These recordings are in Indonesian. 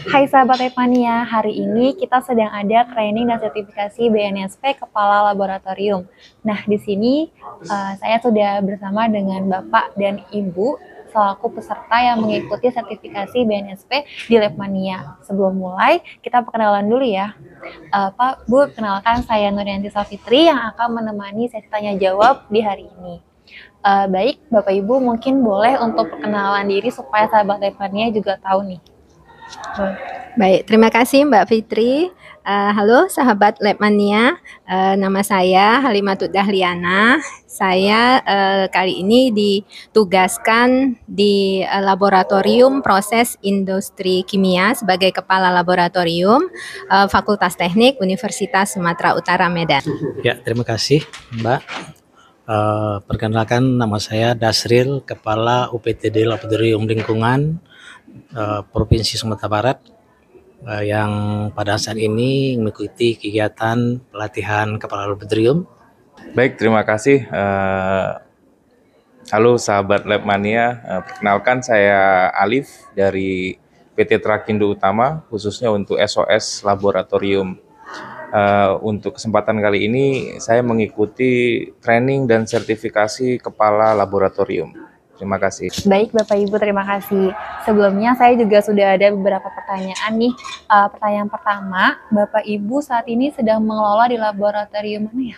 Hai sahabat Epania, hari ini kita sedang ada training dan sertifikasi BNSP Kepala Laboratorium. Nah, di sini saya sudah bersama dengan Bapak dan Ibu selaku peserta yang mengikuti sertifikasi BNSP di Labmania. Sebelum mulai, kita perkenalan dulu ya. Pak, Bu, kenalkan saya Nurianti Safitri yang akan menemani sesi tanya jawab di hari ini. Baik, Bapak Ibu mungkin boleh untuk perkenalan diri supaya sahabat Epania juga tahu nih. Baik, terima kasih Mbak Fitri. Halo sahabat Labmania, nama saya Halimatud Dahliana. Saya kali ini ditugaskan di Laboratorium Proses Industri Kimia sebagai Kepala Laboratorium Fakultas Teknik Universitas Sumatera Utara Medan. Ya, terima kasih Mbak. Perkenalkan, nama saya Dasril, Kepala UPTD Laboratorium Lingkungan Provinsi Sumatera Barat, yang pada saat ini mengikuti kegiatan pelatihan Kepala Laboratorium. Baik, terima kasih. Halo sahabat Labmania, perkenalkan saya Alif dari PT Trakindo Utama, khususnya untuk SOS Laboratorium. Untuk kesempatan kali ini saya mengikuti training dan sertifikasi Kepala Laboratorium. Terima kasih. Baik Bapak Ibu, terima kasih. Sebelumnya saya juga sudah ada beberapa pertanyaan nih. Pertanyaan pertama, Bapak Ibu saat ini sedang mengelola di laboratorium mana ya?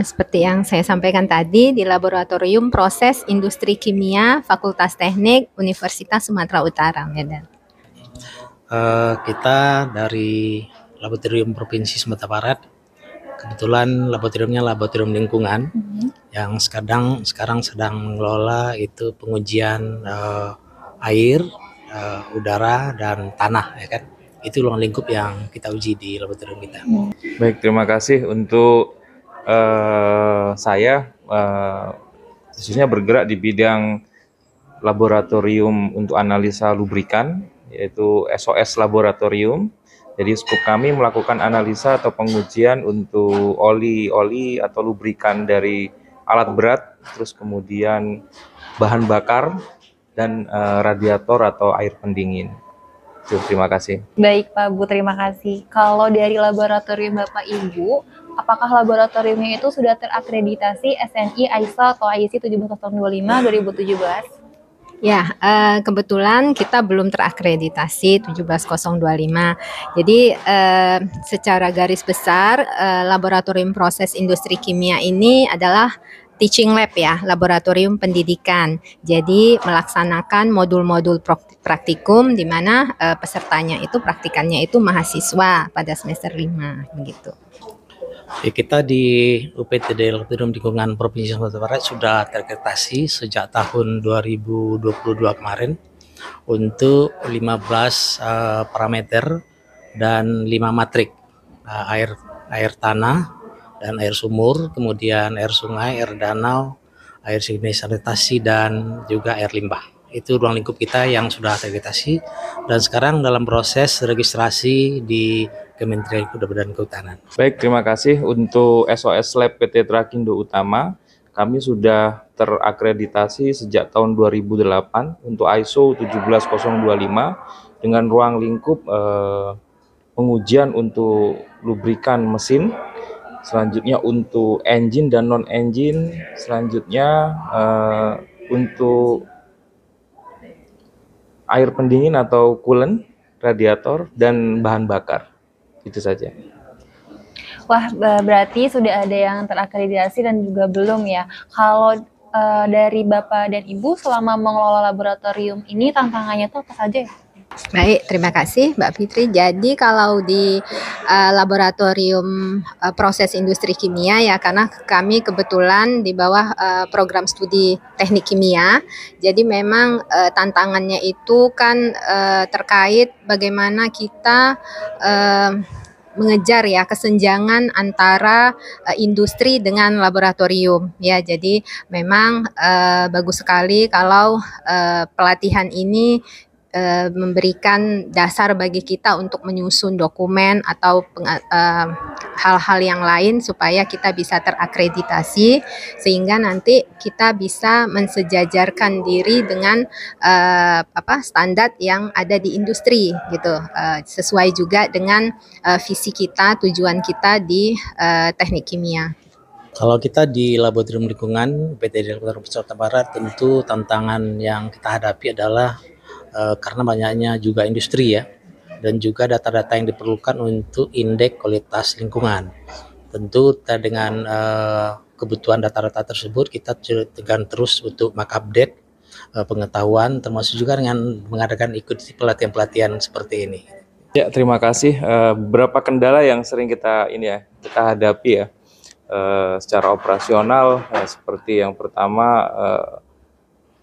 Seperti yang saya sampaikan tadi, di Laboratorium Proses Industri Kimia Fakultas Teknik Universitas Sumatera Utara Medan. Kita dari Laboratorium Provinsi Sumatera Barat, kebetulan laboratoriumnya laboratorium lingkungan, yang sekarang sedang mengelola itu pengujian air, udara dan tanah, ya kan? Itu ruang lingkup yang kita uji di laboratorium kita. Baik, terima kasih. Untuk saya khususnya bergerak di bidang laboratorium untuk analisa lubrikan, yaitu SOS Laboratorium. Jadi skop kami melakukan analisa atau pengujian untuk oli atau lubrikan dari alat berat, terus kemudian bahan bakar dan radiator atau air pendingin. Terima kasih. Baik Pak Bu, terima kasih. Kalau dari laboratorium Bapak Ibu, apakah laboratoriumnya itu sudah terakreditasi SNI ISO atau IEC 17025 2017? Ya, kebetulan kita belum terakreditasi 17025. Jadi secara garis besar Laboratorium Proses Industri Kimia ini adalah teaching lab ya, laboratorium pendidikan. Jadi melaksanakan modul-modul praktikum di mana pesertanya itu praktikannya itu mahasiswa pada semester 5 begitu. Ya, kita di UPTD Laboratorium Lingkungan Provinsi Sumatera Barat sudah terakreditasi sejak tahun 2022 kemarin untuk 15 parameter dan 5 matrik, air tanah dan air sumur, kemudian air sungai, air danau, air sanitasi dan juga air limbah. Itu ruang lingkup kita yang sudah terakreditasi dan sekarang dalam proses registrasi di Kementerian dan Kehutanan. Baik, terima kasih. Untuk SOS Lab PT Trakindo Utama, kami sudah terakreditasi sejak tahun 2008 untuk ISO 17025 dengan ruang lingkup pengujian untuk lubrikan mesin, selanjutnya untuk engine dan non-engine, selanjutnya untuk air pendingin atau coolant, radiator, dan bahan bakar. Itu saja. Wah, berarti sudah ada yang terakreditasi dan juga belum ya. Kalau dari Bapak dan Ibu selama mengelola laboratorium ini tantangannya itu apa saja ya? Baik, terima kasih Mbak Fitri. Jadi kalau di laboratorium proses industri kimia ya, karena kami kebetulan di bawah program studi teknik kimia, jadi memang tantangannya itu kan terkait bagaimana kita mengejar ya kesenjangan antara industri dengan laboratorium ya. Jadi memang bagus sekali kalau pelatihan ini memberikan dasar bagi kita untuk menyusun dokumen atau hal-hal yang lain supaya kita bisa terakreditasi, sehingga nanti kita bisa mensejajarkan diri dengan standar yang ada di industri gitu, sesuai juga dengan visi kita, tujuan kita di teknik kimia. Kalau kita di Laboratorium Lingkungan UPTD Jakarta Barat, tentu tantangan yang kita hadapi adalah karena banyaknya juga industri ya, dan juga data-data yang diperlukan untuk indeks kualitas lingkungan. Tentu dengan kebutuhan data-data tersebut kita tekan terus untuk mengupdate pengetahuan, termasuk juga dengan mengadakan ikuti pelatihan-pelatihan seperti ini. Ya, terima kasih. Beberapa kendala yang sering kita hadapi ya. Secara operasional seperti yang pertama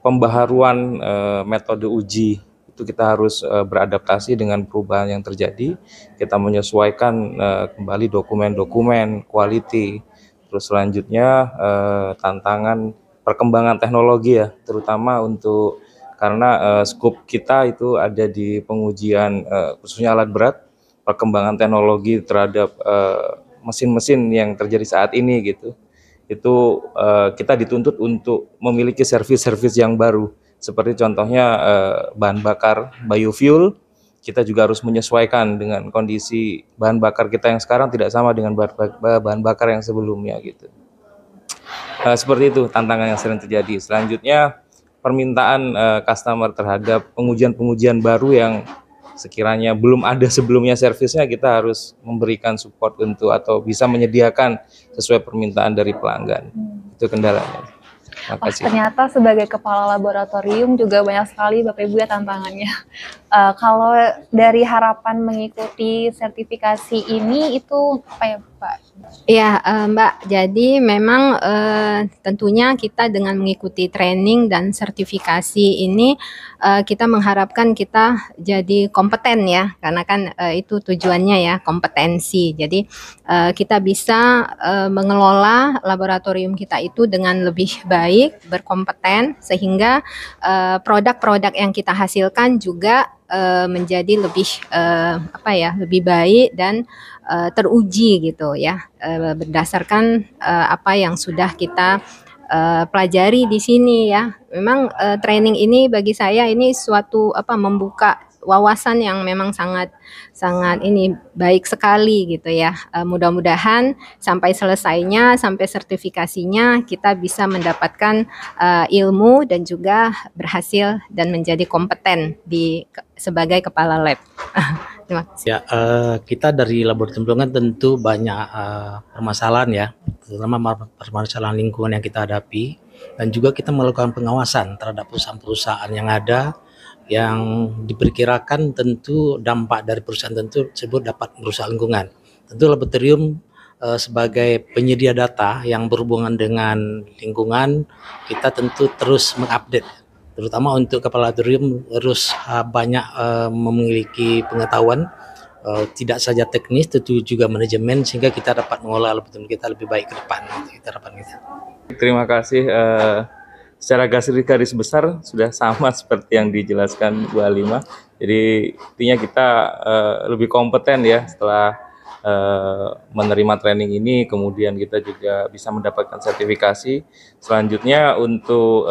pembaharuan metode uji, itu kita harus beradaptasi dengan perubahan yang terjadi. Kita menyesuaikan kembali dokumen-dokumen quality. Terus selanjutnya tantangan perkembangan teknologi ya, terutama karena skop kita itu ada di pengujian khususnya alat berat, perkembangan teknologi terhadap mesin-mesin yang terjadi saat ini gitu, itu kita dituntut untuk memiliki servis-servis yang baru, seperti contohnya bahan bakar biofuel. Kita juga harus menyesuaikan dengan kondisi bahan bakar kita yang sekarang tidak sama dengan bahan bakar yang sebelumnya gitu. Seperti itu tantangan yang sering terjadi. Selanjutnya permintaan customer terhadap pengujian-pengujian baru yang sekiranya belum ada sebelumnya servisnya, kita harus memberikan support atau bisa menyediakan sesuai permintaan dari pelanggan. Itu kendalanya. Ternyata sebagai kepala laboratorium juga banyak sekali Bapak Ibu ya tantangannya. Kalau dari harapan mengikuti sertifikasi ini itu apa ya Pak? Ya Mbak, jadi memang tentunya kita dengan mengikuti training dan sertifikasi ini kita mengharapkan kita jadi kompeten ya, karena kan itu tujuannya ya, kompetensi. Jadi kita bisa mengelola laboratorium kita itu dengan lebih baik, berkompeten, sehingga produk-produk yang kita hasilkan juga menjadi lebih baik dan teruji gitu ya, berdasarkan apa yang sudah kita pelajari di sini ya. Memang training ini bagi saya ini suatu membuka wawasan yang memang sangat ini baik sekali gitu ya. Mudah-mudahan sampai selesainya, sampai sertifikasinya kita bisa mendapatkan ilmu dan juga berhasil dan menjadi kompeten sebagai kepala lab. Terima kasih. Ya, kita dari Laboratorium Lingkungan tentu banyak permasalahan ya, terutama permasalahan lingkungan yang kita hadapi, dan juga kita melakukan pengawasan terhadap perusahaan-perusahaan yang ada, yang diperkirakan tentu dampak dari perusahaan tersebut dapat merusak lingkungan. Tentu laboratorium sebagai penyedia data yang berhubungan dengan lingkungan, kita tentu terus mengupdate, terutama untuk kepala laboratorium harus banyak memiliki pengetahuan, tidak saja teknis, tentu juga manajemen, sehingga kita dapat mengolah laboratorium kita lebih baik ke depan. Kita harapan kita. Terima kasih. Secara garis besar sudah sama seperti yang dijelaskan Bu Halimah. Jadi intinya kita lebih kompeten ya setelah menerima training ini, kemudian kita juga bisa mendapatkan sertifikasi. Selanjutnya untuk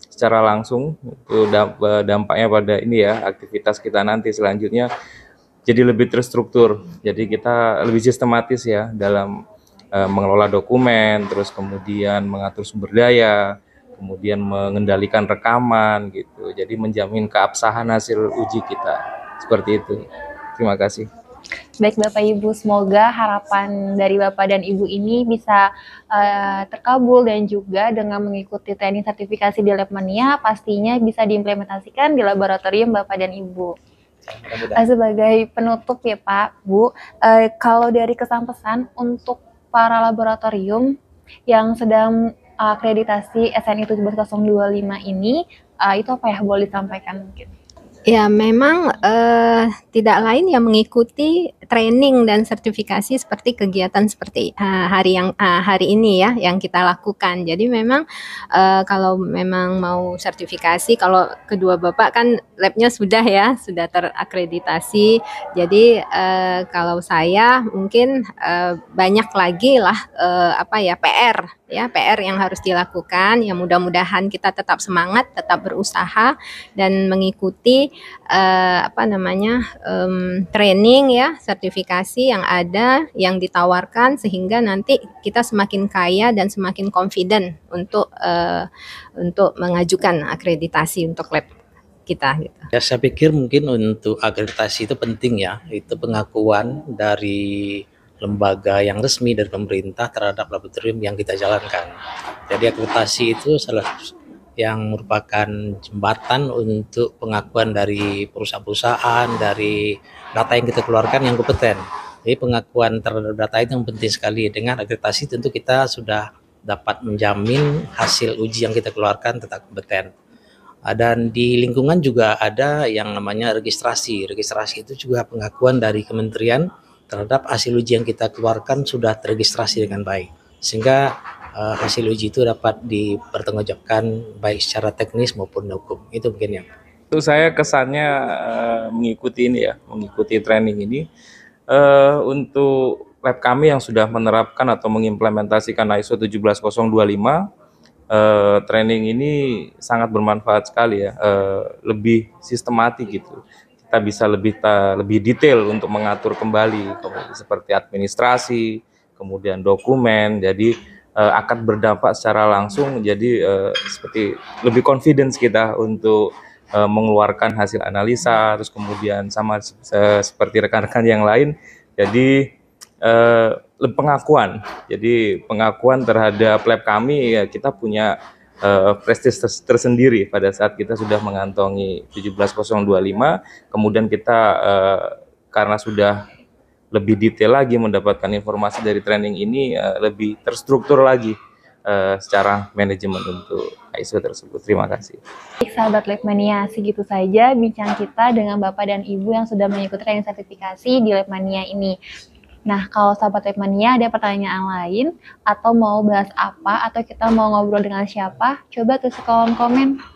secara langsung itu dampaknya pada ini ya, aktivitas kita nanti selanjutnya jadi lebih terstruktur. Jadi kita lebih sistematis ya dalam mengelola dokumen, terus kemudian mengatur sumber daya, kemudian mengendalikan rekaman gitu. Jadi menjamin keabsahan hasil uji kita. Seperti itu. Terima kasih. Baik Bapak Ibu, semoga harapan dari Bapak dan Ibu ini bisa terkabul, dan juga dengan mengikuti training sertifikasi di Labmania pastinya bisa diimplementasikan di laboratorium Bapak dan Ibu. Sebagai penutup ya Pak, Bu, kalau dari kesan-pesan untuk para laboratorium yang sedang akreditasi SNI 17025 ini, itu apa ya boleh disampaikan mungkin? Ya, memang tidak lain yang mengikuti training dan sertifikasi seperti kegiatan seperti hari ini ya yang kita lakukan. Jadi memang kalau memang mau sertifikasi, kalau kedua Bapak kan labnya sudah ya, sudah terakreditasi. Jadi kalau saya mungkin banyak lagi lah PR yang harus dilakukan. Ya mudah-mudahan kita tetap semangat, tetap berusaha dan mengikuti training ya, sertifikasi yang ada, yang ditawarkan sehingga nanti kita semakin kaya dan semakin confident untuk mengajukan akreditasi untuk lab kita gitu. Ya, saya pikir mungkin untuk akreditasi itu penting ya, itu pengakuan dari lembaga yang resmi dari pemerintah terhadap laboratorium yang kita jalankan. Jadi akreditasi itu salah yang merupakan jembatan untuk pengakuan dari perusahaan-perusahaan, dari data yang kita keluarkan yang kompeten. Jadi pengakuan terhadap data itu yang penting sekali. Dengan akreditasi tentu kita sudah dapat menjamin hasil uji yang kita keluarkan tetap kompeten. Dan di lingkungan juga ada yang namanya registrasi. Registrasi itu juga pengakuan dari kementerian terhadap hasil uji yang kita keluarkan sudah teregistrasi dengan baik. Sehingga hasil uji itu dapat dipertanggungjawabkan baik secara teknis maupun hukum. Itu mungkin yang. Itu saya kesannya mengikuti ini ya, mengikuti training ini untuk lab kami yang sudah menerapkan atau mengimplementasikan ISO 17025. Training ini sangat bermanfaat sekali ya, lebih sistematik gitu. Kita bisa lebih detail untuk mengatur kembali seperti administrasi, kemudian dokumen. Jadi akan berdampak secara langsung. Jadi seperti lebih confidence kita untuk mengeluarkan hasil analisa, terus kemudian sama seperti rekan-rekan yang lain. Jadi pengakuan. Jadi pengakuan terhadap lab kami ya, kita punya prestis tersendiri pada saat kita sudah mengantongi 17025. Kemudian kita karena sudah lebih detail lagi mendapatkan informasi dari training ini, lebih terstruktur lagi secara manajemen untuk ISO tersebut. Terima kasih. Baik, sahabat Labmania, segitu saja bincang kita dengan Bapak dan Ibu yang sudah mengikuti training sertifikasi di Labmania ini. Nah, kalau sahabat Labmania ada pertanyaan lain atau mau bahas apa atau kita mau ngobrol dengan siapa, coba tulis di kolom komen.